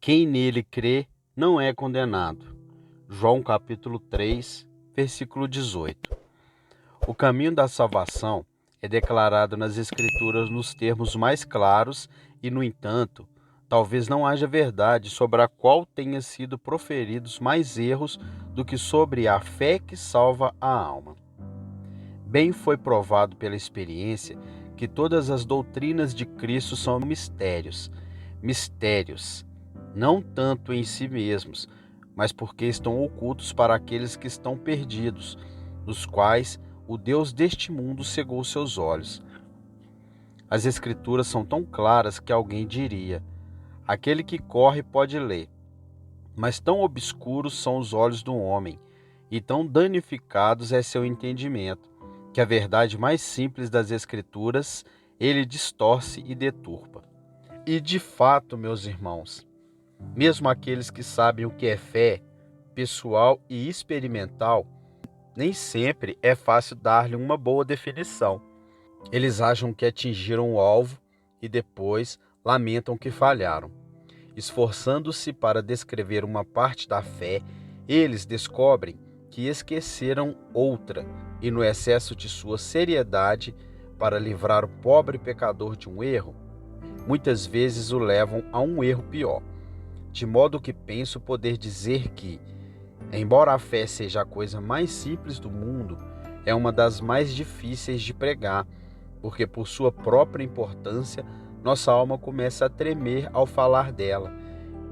Quem nele crê não é condenado. João capítulo 3, versículo 18. O caminho da salvação é declarado nas Escrituras nos termos mais claros e, no entanto, talvez não haja verdade sobre a qual tenha sido proferidos mais erros do que sobre a fé que salva a alma. Bem foi provado pela experiência que todas as doutrinas de Cristo são mistérios, não tanto em si mesmos, mas porque estão ocultos para aqueles que estão perdidos, os quais o Deus deste mundo cegou seus olhos. As Escrituras são tão claras que alguém diria: aquele que corre pode ler. Mas tão obscuros são os olhos do homem, e tão danificados é seu entendimento, que a verdade mais simples das Escrituras ele distorce e deturpa. E de fato, meus irmãos, mesmo aqueles que sabem o que é fé, pessoal e experimental, nem sempre é fácil dar-lhe uma boa definição. Eles acham que atingiram o alvo e depois lamentam que falharam. Esforçando-se para descrever uma parte da fé, eles descobrem que esqueceram outra, e no excesso de sua seriedade para livrar o pobre pecador de um erro, muitas vezes o levam a um erro pior. De modo que penso poder dizer que, embora a fé seja a coisa mais simples do mundo, é uma das mais difíceis de pregar, porque por sua própria importância, nossa alma começa a tremer ao falar dela,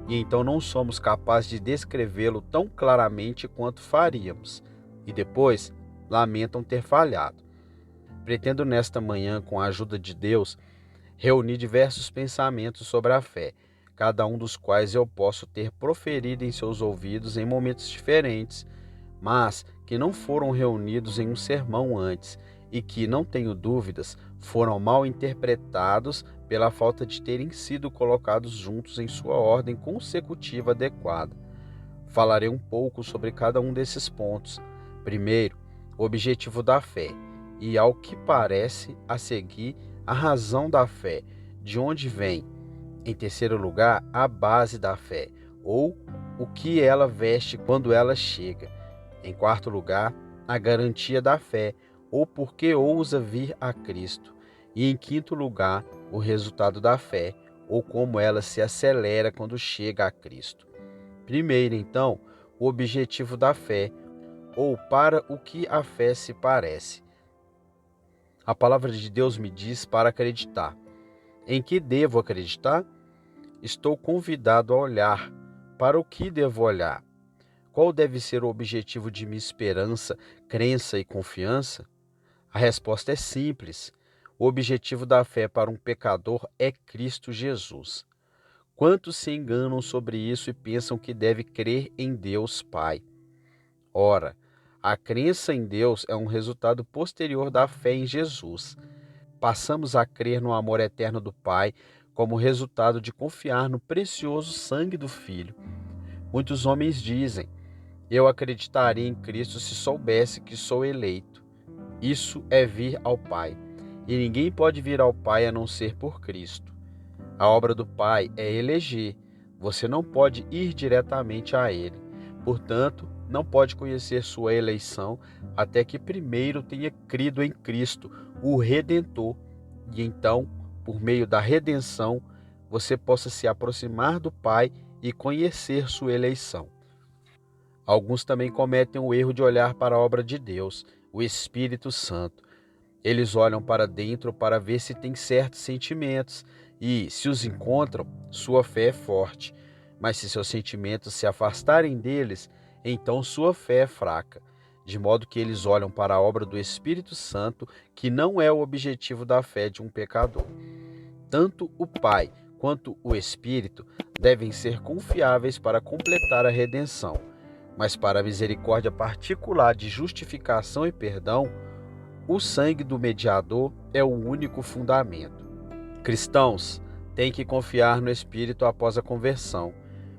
e então não somos capazes de descrevê-lo tão claramente quanto faríamos, e depois lamentam ter falhado. Pretendo nesta manhã, com a ajuda de Deus, reunir diversos pensamentos sobre a fé, cada um dos quais eu posso ter proferido em seus ouvidos em momentos diferentes, mas que não foram reunidos em um sermão antes e que, não tenho dúvidas, foram mal interpretados pela falta de terem sido colocados juntos em sua ordem consecutiva adequada. Falarei um pouco sobre cada um desses pontos. Primeiro, o objetivo da fé e, ao que parece, a seguir, a razão da fé, de onde vem. Em terceiro lugar, a base da fé, ou o que ela veste quando ela chega. Em quarto lugar, a garantia da fé, ou por que ousa vir a Cristo. E em quinto lugar, o resultado da fé, ou como ela se acelera quando chega a Cristo. Primeiro, então, o objetivo da fé, ou para o que a fé se parece. A palavra de Deus me diz para acreditar. Em que devo acreditar? Estou convidado a olhar. Para o que devo olhar? Qual deve ser o objetivo de minha esperança, crença e confiança? A resposta é simples. O objetivo da fé para um pecador é Cristo Jesus. Quantos se enganam sobre isso e pensam que deve crer em Deus Pai? Ora, a crença em Deus é um resultado posterior da fé em Jesus. Passamos a crer no amor eterno do Pai como resultado de confiar no precioso sangue do Filho. Muitos homens dizem: eu acreditaria em Cristo se soubesse que sou eleito. Isso é vir ao Pai, e ninguém pode vir ao Pai a não ser por Cristo. A obra do Pai é eleger. Você não pode ir diretamente a Ele. Portanto, não pode conhecer sua eleição até que primeiro tenha crido em Cristo, o Redentor, e então, por meio da redenção, você possa se aproximar do Pai e conhecer sua eleição. Alguns também cometem o erro de olhar para a obra de Deus, o Espírito Santo. Eles olham para dentro para ver se têm certos sentimentos e, se os encontram, sua fé é forte. Mas se seus sentimentos se afastarem deles, então sua fé é fraca. De modo que eles olham para a obra do Espírito Santo, que não é o objetivo da fé de um pecador. Tanto o Pai quanto o Espírito devem ser confiáveis para completar a redenção. Mas para a misericórdia particular de justificação e perdão, o sangue do mediador é o único fundamento. Cristãos têm que confiar no Espírito após a conversão,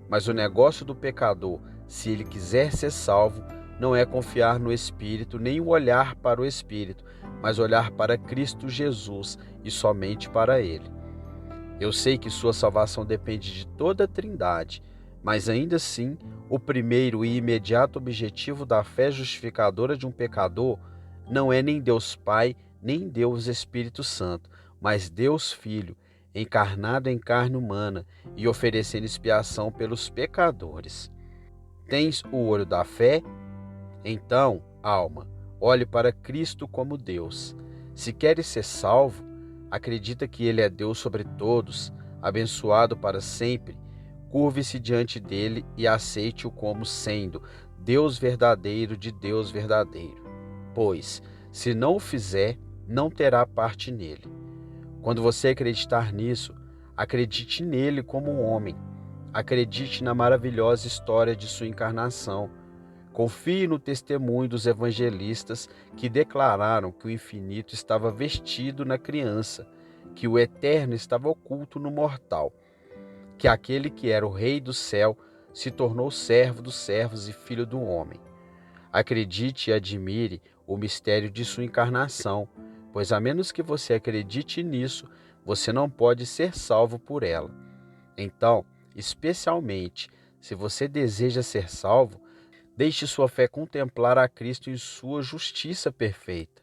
mas o negócio do pecador, se ele quiser ser salvo, não é confiar no Espírito nem olhar para o Espírito, mas olhar para Cristo Jesus e somente para Ele. Eu sei que sua salvação depende de toda a Trindade, mas ainda assim, o primeiro e imediato objetivo da fé justificadora de um pecador não é nem Deus Pai, nem Deus Espírito Santo, mas Deus Filho, encarnado em carne humana e oferecendo expiação pelos pecadores. Tens o olho da fé? Então, alma, olhe para Cristo como Deus. Se queres ser salvo, acredita que Ele é Deus sobre todos, abençoado para sempre. Curve-se diante dele e aceite-o como sendo Deus verdadeiro de Deus verdadeiro. Pois, se não o fizer, não terá parte nele. Quando você acreditar nisso, acredite nele como um homem. Acredite na maravilhosa história de sua encarnação. Confie no testemunho dos evangelistas que declararam que o infinito estava vestido na criança, que o eterno estava oculto no mortal, que aquele que era o rei do céu se tornou servo dos servos e filho do homem. Acredite e admire o mistério de sua encarnação, pois a menos que você acredite nisso, você não pode ser salvo por ela. Então, especialmente, se você deseja ser salvo, deixe sua fé contemplar a Cristo em sua justiça perfeita.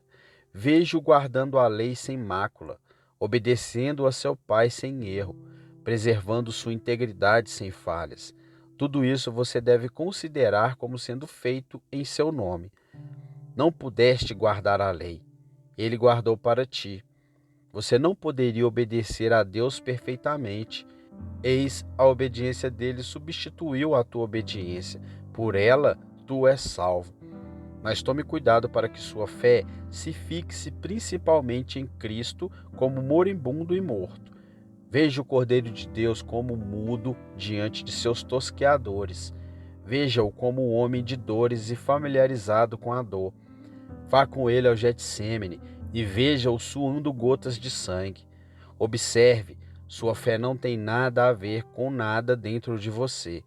Veja-o guardando a lei sem mácula, obedecendo a seu Pai sem erro, preservando sua integridade sem falhas. Tudo isso você deve considerar como sendo feito em seu nome. Não pudeste guardar a lei, ele guardou para ti. Você não poderia obedecer a Deus perfeitamente. Eis a obediência dele substituiu a tua obediência. Por ela, tu és salvo. Mas tome cuidado para que sua fé se fixe principalmente em Cristo como moribundo e morto. Veja o Cordeiro de Deus como mudo diante de seus tosqueadores. Veja-o como um homem de dores e familiarizado com a dor. Vá com ele ao Getsêmane e veja-o suando gotas de sangue. Observe, sua fé não tem nada a ver com nada dentro de você.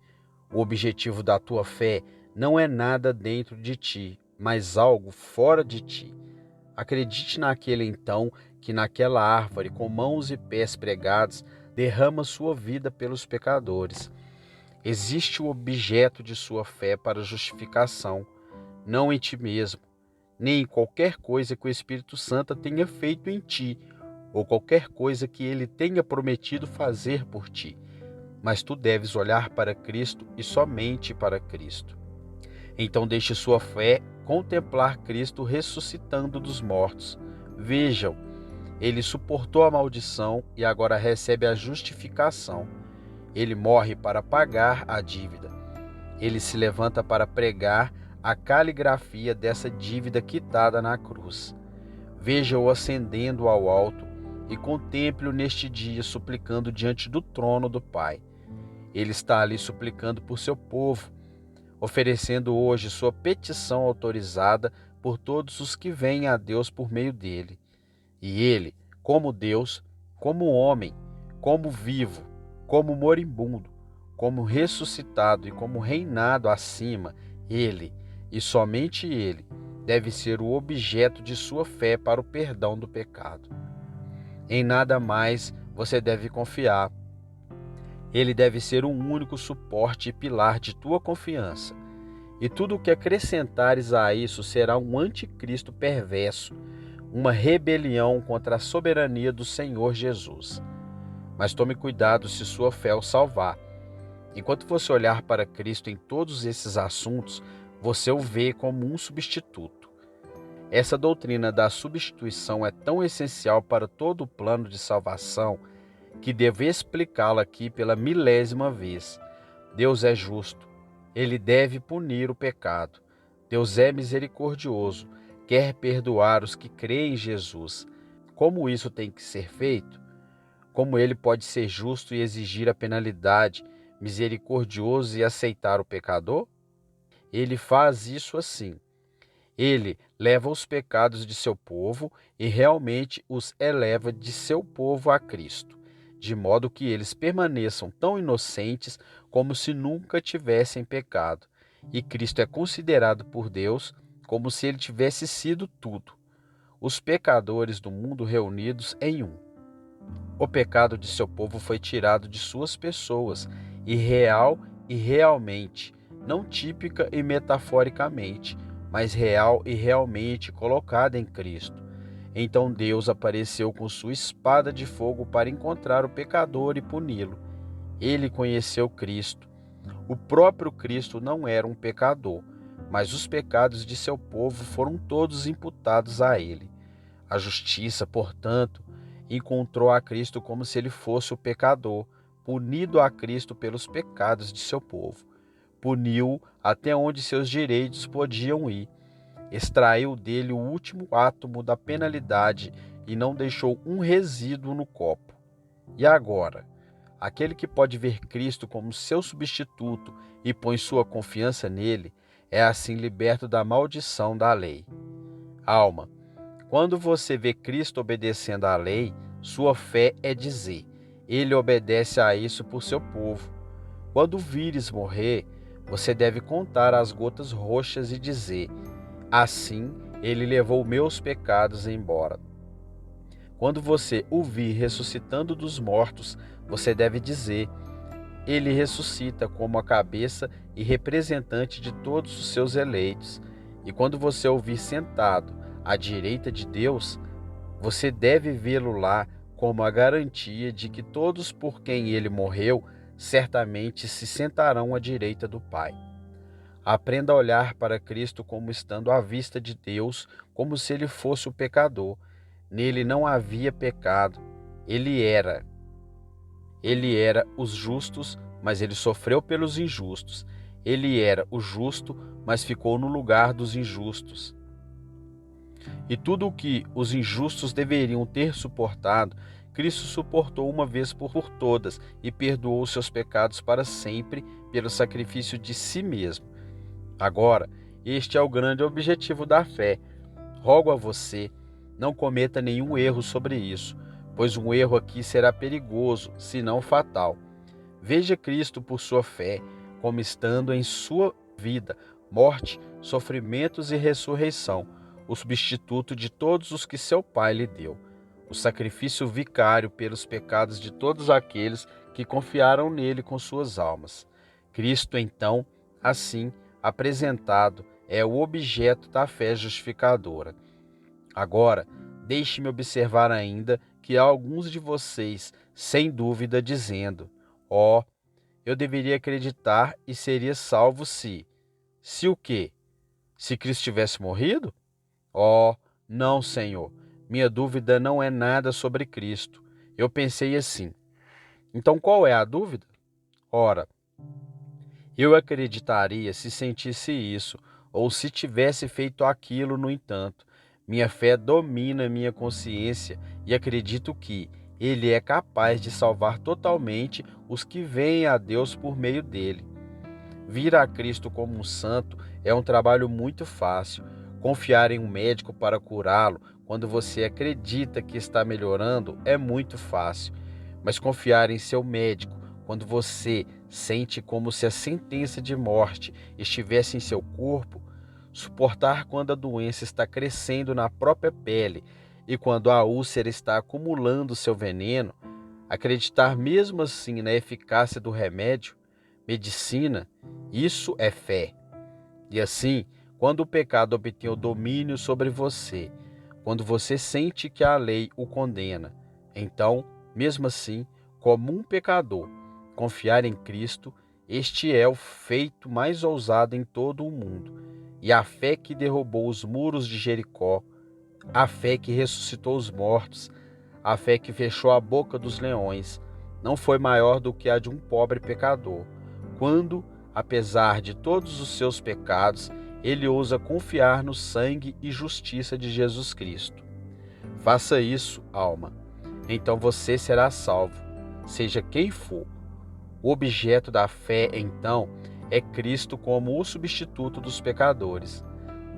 O objetivo da tua fé não é nada dentro de ti, mas algo fora de ti. Acredite naquele então que naquela árvore, com mãos e pés pregados, derrama sua vida pelos pecadores. Existe o objeto de sua fé para justificação, não em ti mesmo, nem em qualquer coisa que o Espírito Santo tenha feito em ti, ou qualquer coisa que ele tenha prometido fazer por ti. Mas tu deves olhar para Cristo e somente para Cristo. Então deixe sua fé contemplar Cristo ressuscitando dos mortos. Vejam, ele suportou a maldição e agora recebe a justificação. Ele morre para pagar a dívida. Ele se levanta para pregar a caligrafia dessa dívida quitada na cruz. Veja-o ascendendo ao alto e contemple-o neste dia suplicando diante do trono do Pai. Ele está ali suplicando por seu povo, oferecendo hoje sua petição autorizada por todos os que vêm a Deus por meio dele. E ele, como Deus, como homem, como vivo, como moribundo, como ressuscitado e como reinado acima, ele, e somente ele, deve ser o objeto de sua fé para o perdão do pecado. Em nada mais você deve confiar. Ele deve ser o único suporte e pilar de tua confiança. E tudo o que acrescentares a isso será um anticristo perverso, uma rebelião contra a soberania do Senhor Jesus. Mas tome cuidado se sua fé o salvar. Enquanto você olhar para Cristo em todos esses assuntos, você o vê como um substituto. Essa doutrina da substituição é tão essencial para todo o plano de salvação que devo explicá-la aqui pela milésima vez. Deus é justo. Ele deve punir o pecado. Deus é misericordioso. Quer perdoar os que creem em Jesus. Como isso tem que ser feito? Como ele pode ser justo e exigir a penalidade, misericordioso e aceitar o pecador? Ele faz isso assim. Ele leva os pecados de seu povo e realmente os eleva de seu povo a Cristo, de modo que eles permaneçam tão inocentes como se nunca tivessem pecado. E Cristo é considerado por Deus como se ele tivesse sido tudo. Os pecadores do mundo reunidos em um. O pecado de seu povo foi tirado de suas pessoas, e real e realmente, não típica e metaforicamente, mas real e realmente colocada em Cristo. Então Deus apareceu com sua espada de fogo para encontrar o pecador e puni-lo. Ele conheceu Cristo. O próprio Cristo não era um pecador, mas os pecados de seu povo foram todos imputados a ele. A justiça, portanto, encontrou a Cristo como se ele fosse o pecador, punido a Cristo pelos pecados de seu povo. Puniu-o até onde seus direitos podiam ir. Extraiu dele o último átomo da penalidade e não deixou um resíduo no copo. E agora? Aquele que pode ver Cristo como seu substituto e põe sua confiança nele, é assim liberto da maldição da lei. Alma, quando você vê Cristo obedecendo à lei, sua fé é dizer: ele obedece a isso por seu povo. Quando vires morrer, você deve contar as gotas roxas e dizer: assim ele levou meus pecados embora. Quando você o vir ressuscitando dos mortos, você deve dizer: ele ressuscita como a cabeça e representante de todos os seus eleitos. E quando você o vir sentado à direita de Deus, você deve vê-lo lá como a garantia de que todos por quem ele morreu certamente se sentarão à direita do Pai. Aprenda a olhar para Cristo como estando à vista de Deus, como se ele fosse o pecador. Nele não havia pecado. Ele era. Ele era os justos, mas ele sofreu pelos injustos. Ele era o justo, mas ficou no lugar dos injustos. E tudo o que os injustos deveriam ter suportado, Cristo suportou uma vez por todas e perdoou seus pecados para sempre pelo sacrifício de si mesmo. Agora, este é o grande objetivo da fé. Rogo a você, não cometa nenhum erro sobre isso, pois um erro aqui será perigoso, se não fatal. Veja Cristo por sua fé, como estando em sua vida, morte, sofrimentos e ressurreição, o substituto de todos os que seu Pai lhe deu, o sacrifício vicário pelos pecados de todos aqueles que confiaram nele com suas almas. Cristo, então, assim apresentado, é o objeto da fé justificadora. Agora, deixe-me observar ainda que há alguns de vocês, sem dúvida, dizendo: ó, eu deveria acreditar e seria salvo se... Se o quê? Se Cristo tivesse morrido? Oh, não, Senhor. Minha dúvida não é nada sobre Cristo. Eu pensei assim. Então qual é a dúvida? Ora, eu acreditaria se sentisse isso, ou se tivesse feito aquilo, no entanto. Minha fé domina minha consciência e acredito que Ele é capaz de salvar totalmente os que vêm a Deus por meio dele. Vir a Cristo como um santo é um trabalho muito fácil. Confiar em um médico para curá-lo quando você acredita que está melhorando é muito fácil. Mas confiar em seu médico quando você sente como se a sentença de morte estivesse em seu corpo, suportar quando a doença está crescendo na própria pele e quando a úlcera está acumulando seu veneno, acreditar mesmo assim na eficácia do remédio, medicina, isso é fé. E assim, quando o pecado obtém o domínio sobre você, quando você sente que a lei o condena, então, mesmo assim, como um pecador, confiar em Cristo, este é o feito mais ousado em todo o mundo. E a fé que derrubou os muros de Jericó, a fé que ressuscitou os mortos, a fé que fechou a boca dos leões, não foi maior do que a de um pobre pecador, quando, apesar de todos os seus pecados, ele ousa confiar no sangue e justiça de Jesus Cristo. Faça isso, alma. Então você será salvo, seja quem for. O objeto da fé, então, é Cristo como o substituto dos pecadores.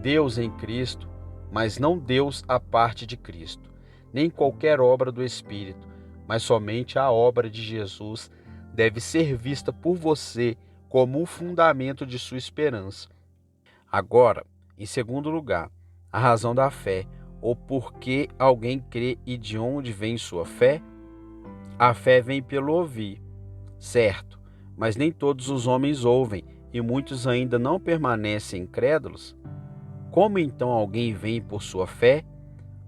Deus em Cristo, mas não Deus à parte de Cristo, nem qualquer obra do Espírito, mas somente a obra de Jesus deve ser vista por você como o fundamento de sua esperança. Agora, em segundo lugar, a razão da fé, ou por que alguém crê e de onde vem sua fé? A fé vem pelo ouvir, certo, mas nem todos os homens ouvem e muitos ainda não permanecem incrédulos. Como então alguém vem por sua fé?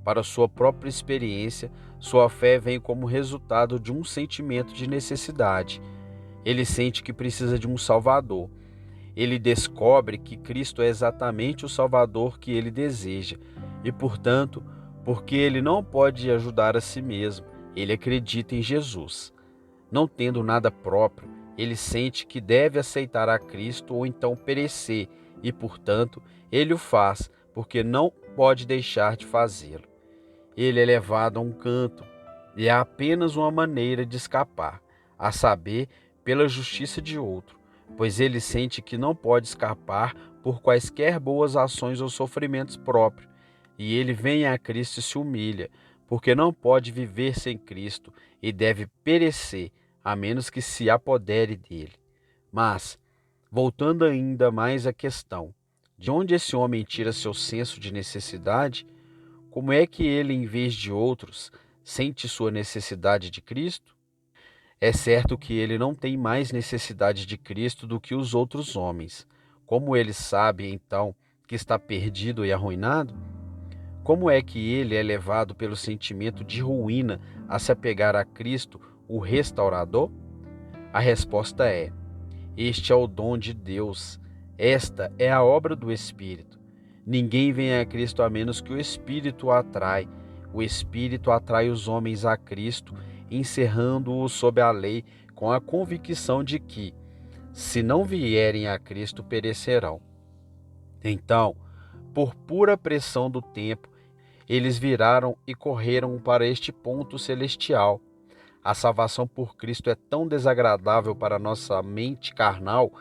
Para sua própria experiência, sua fé vem como resultado de um sentimento de necessidade. Ele sente que precisa de um Salvador. Ele descobre que Cristo é exatamente o Salvador que ele deseja e, portanto, porque ele não pode ajudar a si mesmo, ele acredita em Jesus. Não tendo nada próprio, ele sente que deve aceitar a Cristo ou então perecer e, portanto, ele o faz porque não pode deixar de fazê-lo. Ele é levado a um canto e há apenas uma maneira de escapar, a saber, pela justiça de outro, pois ele sente que não pode escapar por quaisquer boas ações ou sofrimentos próprios, e ele vem a Cristo e se humilha, porque não pode viver sem Cristo e deve perecer, a menos que se apodere dele. Mas, voltando ainda mais à questão, de onde esse homem tira seu senso de necessidade? Como é que ele, em vez de outros, sente sua necessidade de Cristo? É certo que ele não tem mais necessidade de Cristo do que os outros homens. Como ele sabe, então, que está perdido e arruinado? Como é que ele é levado pelo sentimento de ruína a se apegar a Cristo, o restaurador? A resposta é: este é o dom de Deus. Esta é a obra do Espírito. Ninguém vem a Cristo a menos que o Espírito o atrai. O Espírito atrai os homens a Cristo, encerrando-os sob a lei com a convicção de que, se não vierem a Cristo, perecerão. Então, por pura pressão do tempo, eles viraram e correram para este ponto celestial. A salvação por Cristo é tão desagradável para nossa mente carnal,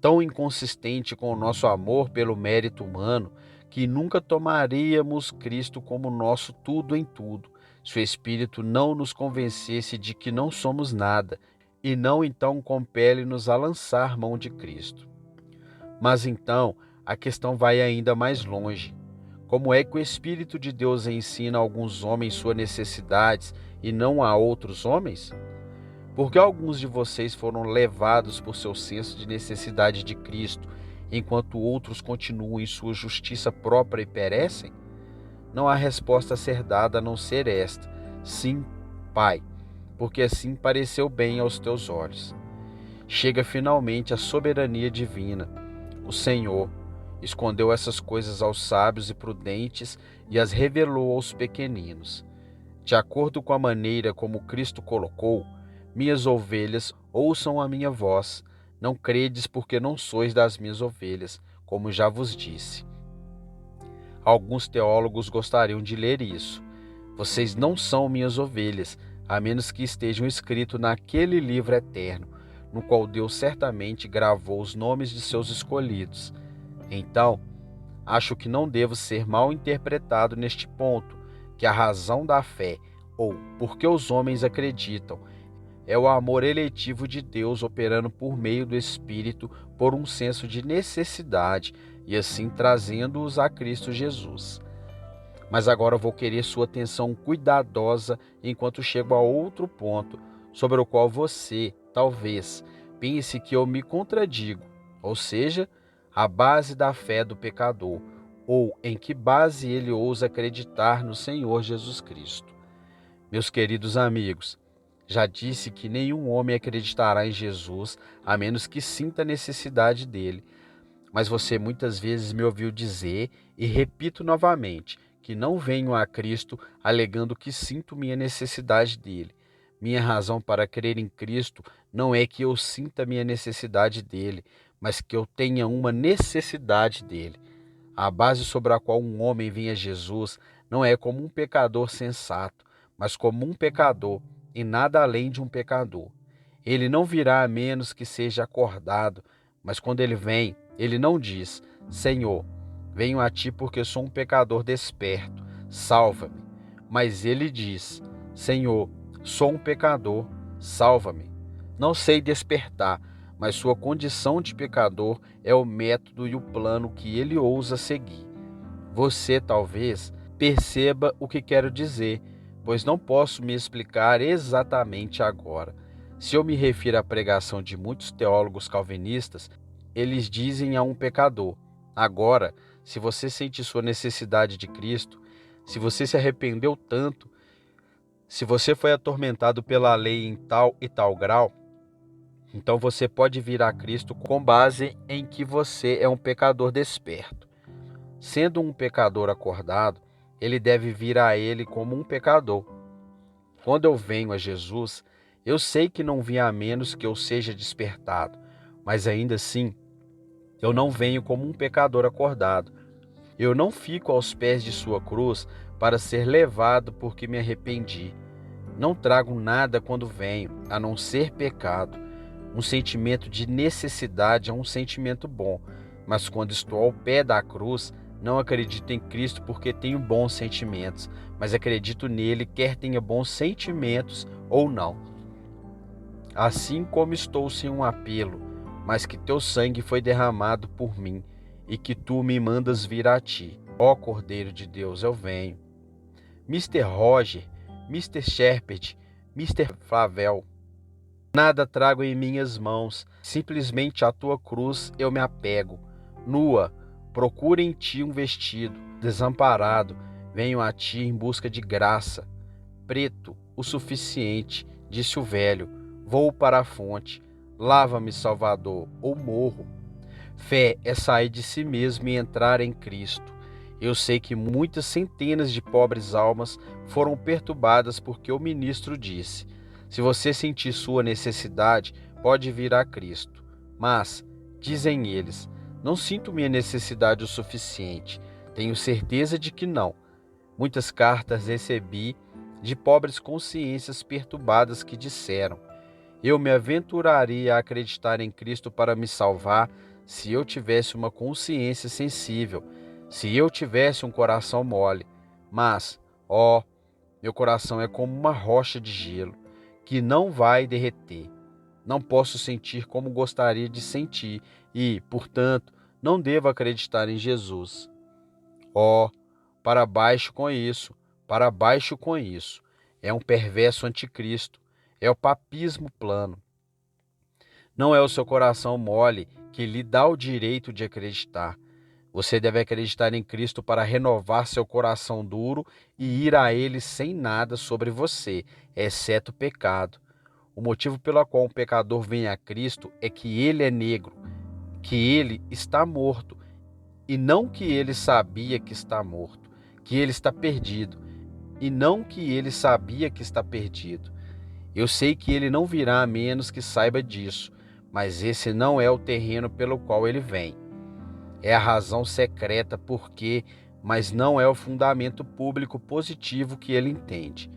tão inconsistente com o nosso amor pelo mérito humano, que nunca tomaríamos Cristo como nosso tudo em tudo, se o Espírito não nos convencesse de que não somos nada, e não então compele-nos a lançar mão de Cristo. Mas então, a questão vai ainda mais longe. Como é que o Espírito de Deus ensina a alguns homens suas necessidades e não a outros homens? Porque alguns de vocês foram levados por seu senso de necessidade de Cristo, enquanto outros continuam em sua justiça própria e perecem? Não há resposta a ser dada a não ser esta: sim, Pai, porque assim pareceu bem aos teus olhos. Chega finalmente a soberania divina. O Senhor escondeu essas coisas aos sábios e prudentes e as revelou aos pequeninos. De acordo com a maneira como Cristo colocou: minhas ovelhas ouçam a minha voz. Não credes porque não sois das minhas ovelhas, como já vos disse. Alguns teólogos gostariam de ler isso. Vocês não são minhas ovelhas, a menos que estejam escritos naquele livro eterno, no qual Deus certamente gravou os nomes de seus escolhidos. Então, acho que não devo ser mal interpretado neste ponto, que a razão da fé, ou porque os homens acreditam, é o amor eletivo de Deus operando por meio do Espírito por um senso de necessidade e assim trazendo-os a Cristo Jesus. Mas agora vou querer sua atenção cuidadosa enquanto chego a outro ponto, sobre o qual você, talvez, pense que eu me contradigo, ou seja, a base da fé do pecador, ou em que base ele ousa acreditar no Senhor Jesus Cristo. Meus queridos amigos, já disse que nenhum homem acreditará em Jesus a menos que sinta a necessidade dele. Mas você muitas vezes me ouviu dizer, e repito novamente, que não venho a Cristo alegando que sinto minha necessidade dele. Minha razão para crer em Cristo não é que eu sinta minha necessidade dele, mas que eu tenha uma necessidade dele. A base sobre a qual um homem vem a Jesus não é como um pecador sensato, mas como um pecador e nada além de um pecador. Ele não virá a menos que seja acordado, mas quando ele vem, ele não diz: Senhor, venho a ti porque sou um pecador desperto, salva-me. Mas ele diz: Senhor, sou um pecador, salva-me. Não sei despertar, mas sua condição de pecador é o método e o plano que ele ousa seguir. Você talvez perceba o que quero dizer, pois não posso me explicar exatamente agora. Se eu me refiro à pregação de muitos teólogos calvinistas, eles dizem a um pecador: agora, se você sente sua necessidade de Cristo, se você se arrependeu tanto, se você foi atormentado pela lei em tal e tal grau, então você pode vir a Cristo com base em que você é um pecador desperto. Sendo um pecador acordado, ele deve vir a Ele como um pecador. Quando eu venho a Jesus, eu sei que não vim a menos que eu seja despertado, mas ainda assim, eu não venho como um pecador acordado. Eu não fico aos pés de sua cruz para ser levado porque me arrependi. Não trago nada quando venho, a não ser pecado. Um sentimento de necessidade é um sentimento bom, mas quando estou ao pé da cruz, não acredito em Cristo porque tenho bons sentimentos, mas acredito nele quer tenha bons sentimentos ou não. Assim como estou sem um apelo, mas que teu sangue foi derramado por mim e que tu me mandas vir a ti. Ó Cordeiro de Deus, eu venho. Mister Roger, Mister Shepherd, Mister Flavel, nada trago em minhas mãos, simplesmente à tua cruz eu me apego. Nua, procuro em ti um vestido, desamparado, venho a ti em busca de graça. Preto, o suficiente, disse o velho, vou para a fonte, lava-me, Salvador, ou morro. Fé é sair de si mesmo e entrar em Cristo. Eu sei que muitas centenas de pobres almas foram perturbadas porque o ministro disse: se você sentir sua necessidade, pode vir a Cristo. Mas, dizem eles, não sinto minha necessidade o suficiente. Tenho certeza de que não. Muitas cartas recebi de pobres consciências perturbadas que disseram: eu me aventuraria a acreditar em Cristo para me salvar se eu tivesse uma consciência sensível, se eu tivesse um coração mole. Mas, ó, meu coração é como uma rocha de gelo, que não vai derreter. Não posso sentir como gostaria de sentir e, portanto, não devo acreditar em Jesus. Ó, para baixo com isso, para baixo com isso. É um perverso anticristo, é o papismo plano. Não é o seu coração mole que lhe dá o direito de acreditar. Você deve acreditar em Cristo para renovar seu coração duro e ir a Ele sem nada sobre você, exceto pecado. O motivo pelo qual um pecador vem a Cristo é que ele é negro, que ele está morto, e não que ele sabia que está morto, que ele está perdido, e não que ele sabia que está perdido. Eu sei que ele não virá a menos que saiba disso, mas esse não é o terreno pelo qual ele vem. É a razão secreta porque, mas não é o fundamento público positivo que ele entende.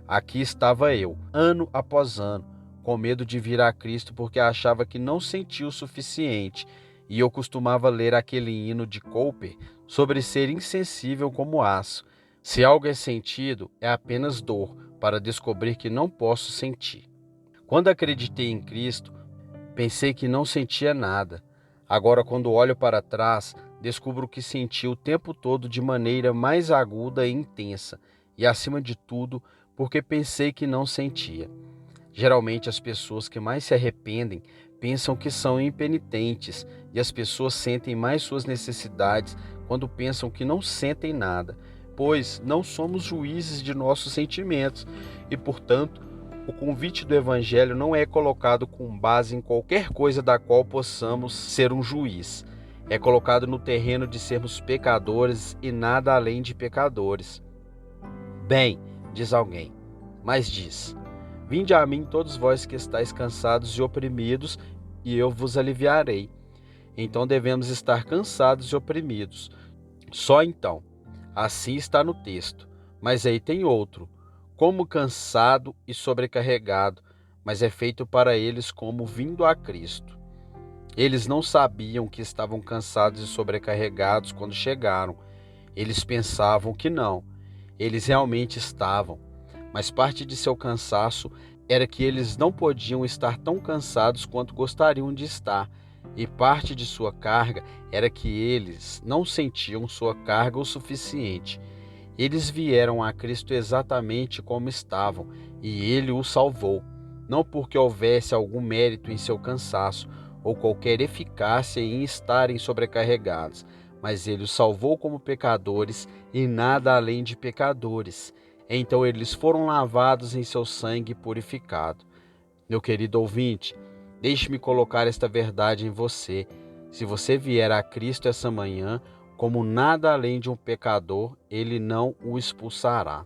Aqui estava eu, ano após ano, com medo de vir a Cristo porque achava que não sentia o suficiente, e eu costumava ler aquele hino de Cowper sobre ser insensível como aço. Se algo é sentido, é apenas dor, para descobrir que não posso sentir. Quando acreditei em Cristo, pensei que não sentia nada. Agora, quando olho para trás, descubro que senti o tempo todo de maneira mais aguda e intensa, e acima de tudo, porque pensei que não sentia. Geralmente, as pessoas que mais se arrependem pensam que são impenitentes, e as pessoas sentem mais suas necessidades quando pensam que não sentem nada, pois não somos juízes de nossos sentimentos e, portanto, o convite do Evangelho não é colocado com base em qualquer coisa da qual possamos ser um juiz. É colocado no terreno de sermos pecadores e nada além de pecadores. Bem, diz alguém, mas diz: vinde a mim todos vós que estáis cansados e oprimidos, e eu vos aliviarei. Então devemos estar cansados e oprimidos. Só então. Assim está no texto. Mas aí tem outro. Como cansado e sobrecarregado, mas é feito para eles como vindo a Cristo. Eles não sabiam que estavam cansados e sobrecarregados quando chegaram. Eles pensavam que não. Eles realmente estavam. Mas parte de seu cansaço era que eles não podiam estar tão cansados quanto gostariam de estar. E parte de sua carga era que eles não sentiam sua carga o suficiente. Eles vieram a Cristo exatamente como estavam, e ele os salvou, não porque houvesse algum mérito em seu cansaço ou qualquer eficácia em estarem sobrecarregados, mas ele os salvou como pecadores e nada além de pecadores. Então eles foram lavados em seu sangue purificado. Meu querido ouvinte, deixe-me colocar esta verdade em você. Se você vier a Cristo essa manhã, como nada além de um pecador, ele não o expulsará.